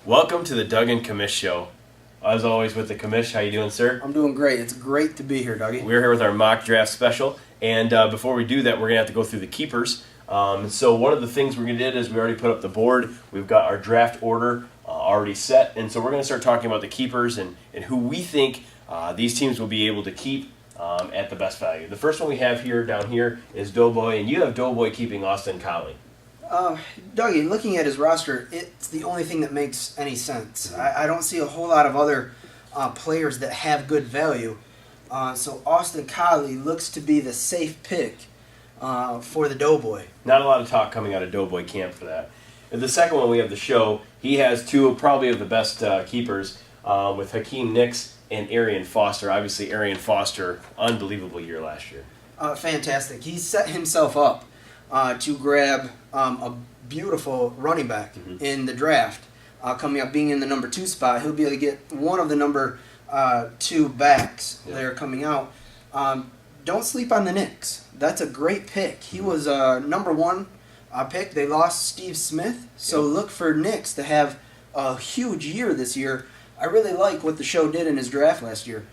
Welcome to the Doug and Commish Show. As always with the Commish, how you doing, sir? I'm doing great. It's great to be here, Dougie. We're here with our mock draft special, and before we do that, we're going to have to go through the keepers. So one of the things we're going to do is we already put up the board. We've got our draft order already set, and so we're going to start talking about the keepers and who we think these teams will be able to keep at the best value. The first one we have here down here is Doughboy, and you have Doughboy keeping Austin Collie. Dougie, looking at his roster, it's the only thing that makes any sense. I don't see a whole lot of other players that have good value. So Austin Collie looks to be the safe pick for the Doughboy. Not a lot of talk coming out of Doughboy camp for that. And the second one we have the show. He has two probably of the best keepers with Hakeem Nicks and Arian Foster. Obviously, Arian Foster, unbelievable year last year. Fantastic. He set himself up to grab a beautiful running back in the draft. Coming up, being in the number 2 spot, he'll be able to get one of the number 2 backs there coming out. Don't sleep on the Knicks. That's a great pick. He was number 1 pick. They lost Steve Smith, so look for Knicks to have a huge year this year. I really like what the show did in his draft last year.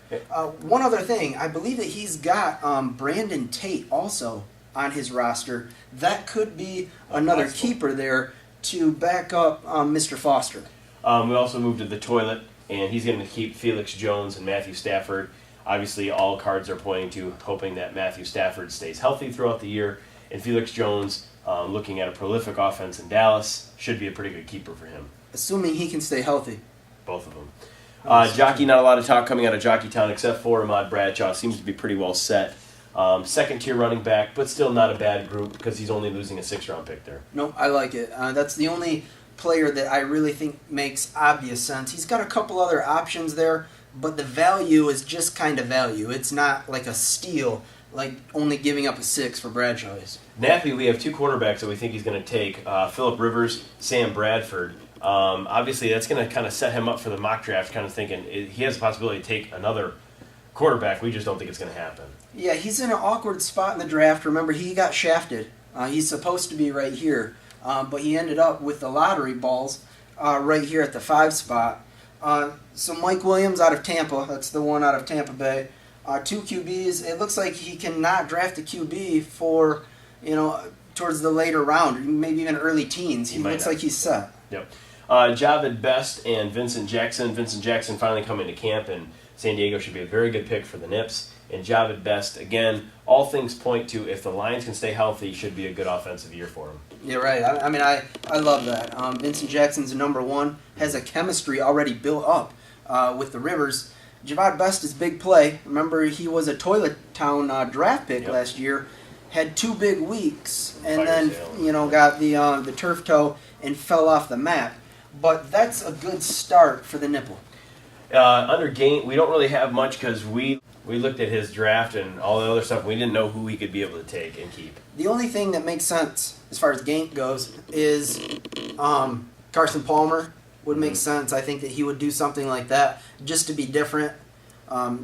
One other thing, I believe that he's got Brandon Tate also on his roster. That could be another keeper there to back up Mr. Foster. We also moved to the toilet, and he's going to keep Felix Jones and Matthew Stafford. Obviously, all cards are pointing to hoping that Matthew Stafford stays healthy throughout the year, and Felix Jones, looking at a prolific offense in Dallas, should be a pretty good keeper for him. Assuming he can stay healthy. Both of them. Jockey, not a lot of talk coming out of Jockeytown except for Ahmad Bradshaw. Seems to be pretty well set. Second-tier running back, but still not a bad group because he's only losing a 6th-round pick there. No, I like it. That's the only player that I really think makes obvious sense. He's got a couple other options there, but the value is just kind of value. It's not like a steal, like only giving up a 6 for Bradshaw is. Nappy, we have 2 quarterbacks that we think he's going to take, Phillip Rivers, Sam Bradford. Obviously, that's going to kind of set him up for the mock draft, kind of thinking he has the possibility to take another quarterback. We just don't think it's going to happen. Yeah, he's in an awkward spot in the draft. Remember, he got shafted. He's supposed to be right here, but he ended up with the lottery balls right here at the 5 spot. So Mike Williams out of Tampa, that's the one out of Tampa Bay. 2 QBs. It looks like he cannot draft a QB for, towards the later round, maybe even early teens. He looks like he's set. Yep. Javid Best and Vincent Jackson. Vincent Jackson finally coming to camp, and San Diego should be a very good pick for the Nips. And Javid Best, again, all things point to if the Lions can stay healthy, should be a good offensive year for him. Yeah, right. I love that. Vincent Jackson's number 1, has a chemistry already built up with the Rivers. Javad Best is big play. Remember, he was a Toilet Town draft pick last year. Had 2 big weeks, and then got the turf toe and fell off the map. But that's a good start for the nipple. Under Gaint, we don't really have much because we looked at his draft and all the other stuff. We didn't know who he could be able to take and keep. The only thing that makes sense as far as Gaint goes is Carson Palmer would make sense. I think that he would do something like that just to be different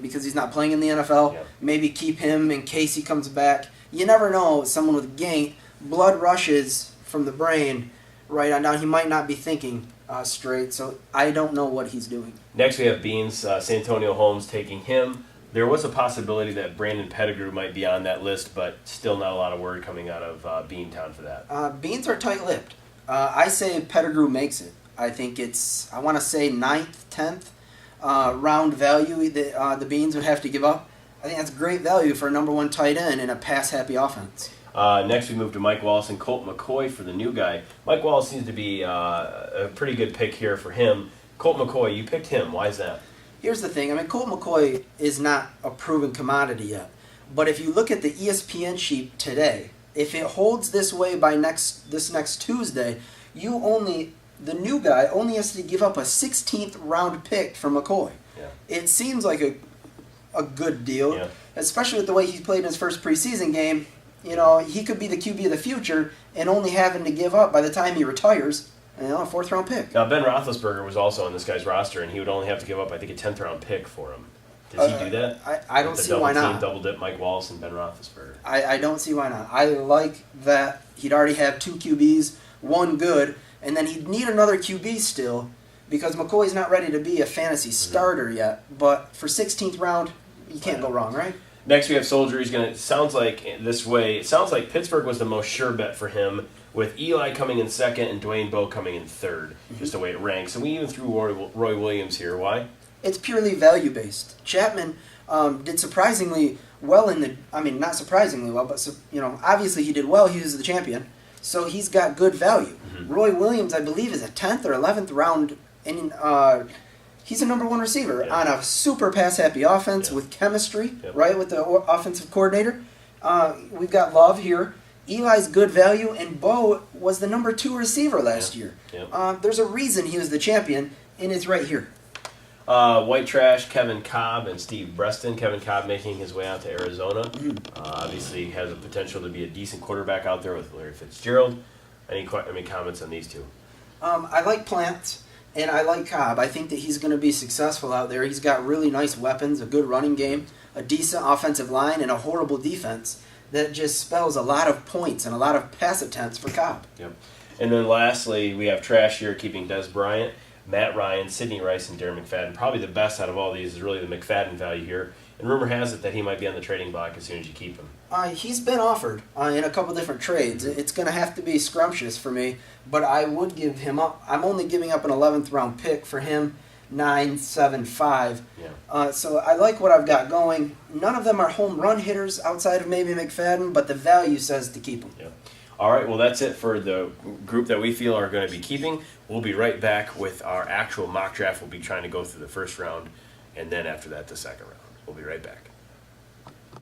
because he's not playing in the NFL. Yep. Maybe keep him in case he comes back. You never know. Someone with Gaint, blood rushes from the brain right on down. He might not be thinking straight, so I don't know what he's doing. Next we have Beans, Santonio Holmes taking him. There was a possibility that Brandon Pettigrew might be on that list, but still not a lot of word coming out of Beantown for that. Beans are tight-lipped. I say Pettigrew makes it. I think it's, I want to say 9th, 10th round value that the Beans would have to give up. I think that's great value for a number 1 tight end in a pass-happy offense. Next we move to Mike Wallace and Colt McCoy for the new guy. Mike Wallace seems to be a pretty good pick here for him. Colt McCoy, you picked him. Why is that? Here's the thing. Colt McCoy is not a proven commodity yet. But if you look at the ESPN sheet today, if it holds this way by this next Tuesday, the new guy only has to give up a 16th round pick for McCoy. Yeah. It seems like a good deal, especially with the way he played in his first preseason game. He could be the QB of the future and only having to give up by the time he retires a 4th-round pick. Now, Ben Roethlisberger was also on this guy's roster, and he would only have to give up, I think, a 10th-round pick for him. Does he do that? I don't see why not. Double dip Mike Wallace and Ben Roethlisberger. I don't see why not. I like that he'd already have 2 QBs, 1 good, and then he'd need another QB still because McCoy's not ready to be a fantasy starter yet. But for 16th round, you can't go wrong, right? Next, we have Soldier. He's going to, sounds like this way, it sounds like Pittsburgh was the most sure bet for him, with Eli coming in second and Dwayne Bowe coming in third, just the way it ranks. And we even threw Roy Williams here. Why? It's purely value-based. Chapman did surprisingly well not surprisingly well, but obviously he did well. He was the champion, so he's got good value. Roy Williams, I believe, is a 10th or 11th round, and he's a number one receiver on a super pass-happy offense with chemistry, right, with the offensive coordinator. We've got Love here. Eli's good value, and Bowe was the number 2 receiver last year. There's a reason he was the champion, and it's right here. White Trash, Kevin Cobb, and Steve Breston. Kevin Cobb making his way out to Arizona. Obviously has the potential to be a decent quarterback out there with Larry Fitzgerald. Any comments on these two? I like Plant, and I like Cobb. I think that he's going to be successful out there. He's got really nice weapons, a good running game, a decent offensive line, and a horrible defense that just spells a lot of points and a lot of pass attempts for Cobb. Yep. And then lastly, we have Trash here keeping Des Bryant, Matt Ryan, Sidney Rice, and Darren McFadden. Probably the best out of all these is really the McFadden value here. And rumor has it that he might be on the trading block as soon as you keep him. He's been offered in a couple different trades. It's going to have to be scrumptious for me, but I would give him up. I'm only giving up an 11th round pick for him, 9.75. So I like what I've got going. None of them are home run hitters outside of maybe McFadden, but the value says to keep them. All right, well, that's it for the group that we feel are going to be keeping. We'll be right back with our actual mock draft. We'll be trying to go through the first round, and then after that, the second round. We'll be right back.